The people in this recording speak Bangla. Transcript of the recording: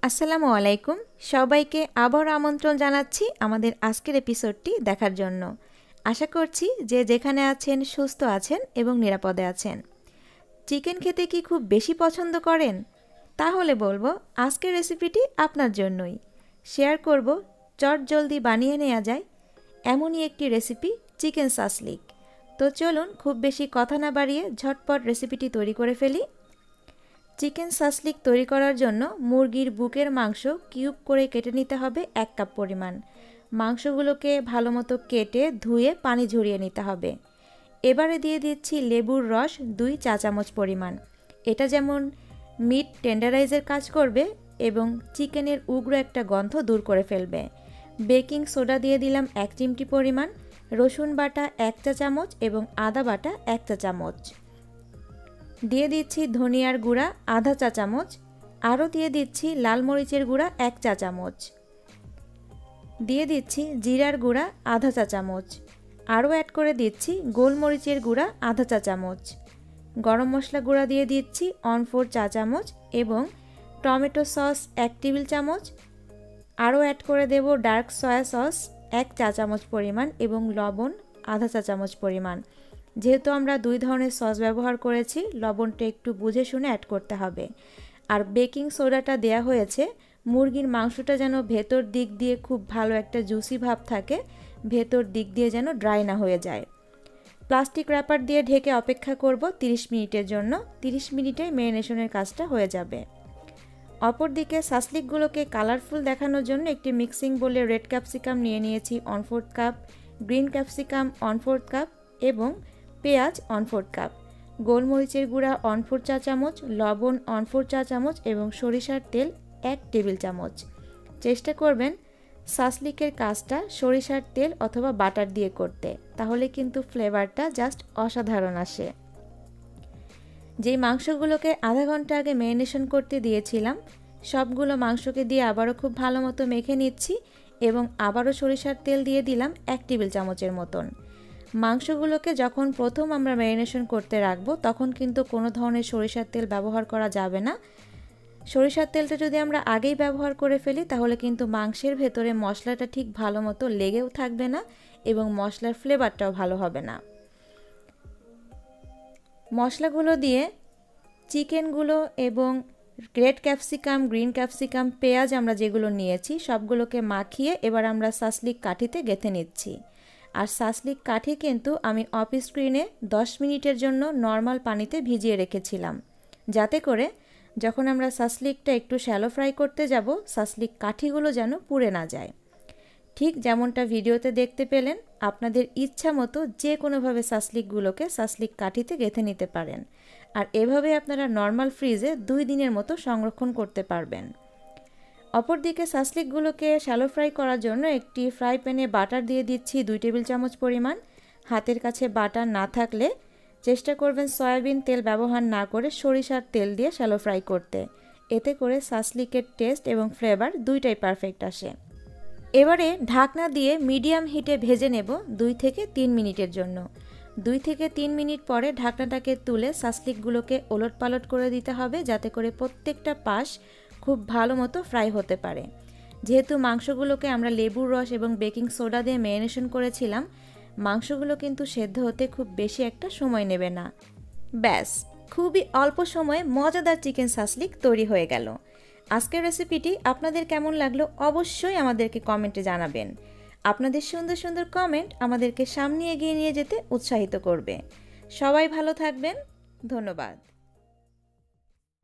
আসসালামু আলাইকুম সবাইকে আবার আমন্ত্রণ জানাচ্ছি আমাদের আজকের এপিসোডটি দেখার জন্য। আশা করছি যে যেখানে আছেন সুস্থ আছেন এবং নিরাপদে আছেন। চিকেন খেতে কি খুব বেশি পছন্দ করেন? তাহলে বলবো আজকের রেসিপিটি আপনার জন্যই। শেয়ার করব চটজলদি বানিয়ে নেওয়া যায় এমনই একটি রেসিপি, চিকেন শাশলিক। তো চলুন খুব বেশি কথা না বাড়িয়ে ঝটপট রেসিপিটি তৈরি করে ফেলি। চিকেন শাশলিক তৈরি করার জন্য মুরগির বুকের মাংস কিউব করে কেটে নিতে হবে 1 কাপ পরিমাণ। মাংসগুলোকে ভালো মতো কেটে ধুয়ে পানি ঝরিয়ে নিতে হবে। এবারে দিয়ে দিচ্ছি লেবুর রস 2 চা চামচ পরিমাণ। এটা যেমন মিট টেন্ডারাইজের কাজ করবে এবং চিকেনের উগ্র একটা গন্ধ দূর করে ফেলবে। বেকিং সোডা দিয়ে দিলাম 1 চিমটি পরিমাণ, রসুন বাটা 1 চা চামচ এবং আদা বাটা 1 চা চামচ। দিয়ে দিচ্ছি ধনিয়ার গুঁড়া আধা চা চামচ, আরও দিয়ে দিচ্ছি লাল মরিচের গুঁড়া 1 চা চামচ, দিয়ে দিচ্ছি জিরার গুঁড়া আধা চা চামচ, আরও অ্যাড করে দিচ্ছি গোলমরিচের গুঁড়া আধা চা চামচ, গরম মশলা গুঁড়া দিয়ে দিচ্ছি 1/4 চা চামচ এবং টমেটো সস 1 টেবিল চামচ, আরও অ্যাড করে দেব ডার্ক সয়া সস 1 চা চামচ পরিমাণ এবং লবণ আধা চা চামচ পরিমাণ। যেহেতু আমরা 2 ধরনের সস ব্যবহার করেছি, লবণটা একটু বুঝে শুনে অ্যাড করতে হবে। আর বেকিং সোডাটা দেয়া হয়েছে মুরগির মাংসটা যেন ভেতর দিক দিয়ে খুব ভালো একটা জুসি ভাব থাকে, ভেতর দিক দিয়ে যেন ড্রাই না হয়ে যায়। প্লাস্টিক র্যাপার দিয়ে ঢেকে অপেক্ষা করব 30 মিনিটের জন্য। 30 মিনিটে ম্যারিনেশনের কাজটা হয়ে যাবে। অপরদিকে শাশলিকগুলোকে কালারফুল দেখানোর জন্য একটি মিক্সিং বোলে রেড ক্যাপসিকাম নিয়ে নিয়েছি 1/4 কাপ, গ্রিন ক্যাপসিকাম 1/4 কাপ এবং পেঁয়াজ 1/4 কাপ, গোলমরিচের গুঁড়া 1/4 চা চামচ, লবণ 1/4 চা চামচ এবং সরিষার তেল 1 টেবিল চামচ। চেষ্টা করবেন শাশলিকের কাজটা সরিষার তেল অথবা বাটার দিয়ে করতে, তাহলে কিন্তু ফ্লেভারটা জাস্ট অসাধারণ আসে। যেই মাংসগুলোকে আধা ঘন্টা আগে ম্যারিনেশন করতে দিয়েছিলাম, সবগুলো মাংসকে দিয়ে আবারও খুব ভালো মতো মেখে নিচ্ছি এবং আবারও সরিষার তেল দিয়ে দিলাম 1 টেবিল চামচের মতন। মাংসগুলোকে যখন প্রথম আমরা ম্যারিনেশন করতে রাখবো তখন কিন্তু কোনো ধরনের সরিষার তেল ব্যবহার করা যাবে না। সরিষার তেলটা যদি আমরা আগেই ব্যবহার করে ফেলি তাহলে কিন্তু মাংসের ভেতরে মশলাটা ঠিক ভালো মতো লেগেও থাকবে না এবং মশলার ফ্লেভারটাও ভালো হবে না। মশলাগুলো দিয়ে চিকেনগুলো এবং রেড ক্যাপসিকাম, গ্রিন ক্যাপসিকাম, পেঁয়াজ আমরা যেগুলো নিয়েছি সবগুলোকে মাখিয়ে এবার আমরা শাশলিক কাঠিতে গেঁথে নিচ্ছি। আর শাশলিক কাঠি কিন্তু আমি অফ স্ক্রিনে 10 মিনিটের জন্য নর্মাল পানিতে ভিজিয়ে রেখেছিলাম, যাতে করে যখন আমরা শাশলিকটা একটু শ্যালো ফ্রাই করতে যাব শাশলিক কাঠিগুলো যেন পুড়ে না যায়। ঠিক যেমনটা ভিডিওতে দেখতে পেলেন, আপনাদের ইচ্ছা মতো যে কোনোভাবে শাশলিকগুলোকে শাশলিক কাঠিতে গেঁথে নিতে পারেন। আর এভাবে আপনারা নর্মাল ফ্রিজে 2 দিনের মতো সংরক্ষণ করতে পারবেন। অপরদিকে শাশলিকগুলোকে শ্যালো ফ্রাই করার জন্য একটি ফ্রাই প্যানে বাটার দিয়ে দিচ্ছি 2 টেবিল চামচ পরিমাণ। হাতের কাছে বাটার না থাকলে চেষ্টা করবেন সয়াবিন তেল ব্যবহার না করে সরিষার তেল দিয়ে শ্যালো ফ্রাই করতে, এতে করে শাশলিকের টেস্ট এবং ফ্লেভার দুইটাই পারফেক্ট আসে। এবারে ঢাকনা দিয়ে মিডিয়াম হিটে ভেজে নেব 2 থেকে 3 মিনিটের জন্য। 2 থেকে 3 মিনিট পরে ঢাকনাটাকে তুলে শাশলিকগুলোকে ওলটপালট করে দিতে হবে, যাতে করে প্রত্যেকটা পাশ খুব ভালো মতো ফ্রাই হতে পারে। যেহেতু মাংসগুলোকে আমরা লেবুর রস এবং বেকিং সোডা দিয়ে ম্যারিনেশন করেছিলাম, মাংসগুলো কিন্তু সেদ্ধ হতে খুব বেশি একটা সময় নেবে না। ব্যাস, খুবই অল্প সময়ে মজাদার চিকেন শাশলিক তৈরি হয়ে গেল। আজকের রেসিপিটি আপনাদের কেমন লাগলো অবশ্যই আমাদেরকে কমেন্টে জানাবেন। আপনাদের সুন্দর সুন্দর কমেন্ট আমাদেরকে সামনে এগিয়ে নিয়ে যেতে উৎসাহিত করবে। সবাই ভালো থাকবেন, ধন্যবাদ।